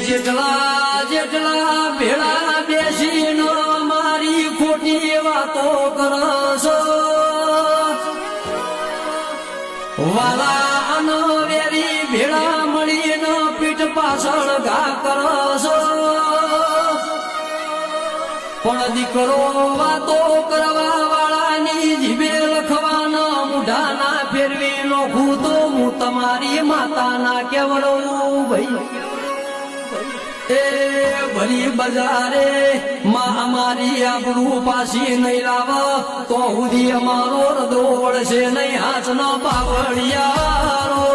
જેટલા જેટલા ભેળા બેસીને મારી ખોટી વાતો કરશો વાલા અન વેરી ભેળા મળીને પીઠ પાછળ ઘા કરશો પણ દીકરો વાતો કરવા વાળાની જીભે લખવાના મુઢા ના ફેરવી નોખું તો હું તમારી માતાના કેવડું ભાઈ એ ભરી બજારે માં અમારી આબરૂ પાછી નહીં લાવ તો સુધી અમારો રદો વળશે નહીં હાથનો બાવળિયારો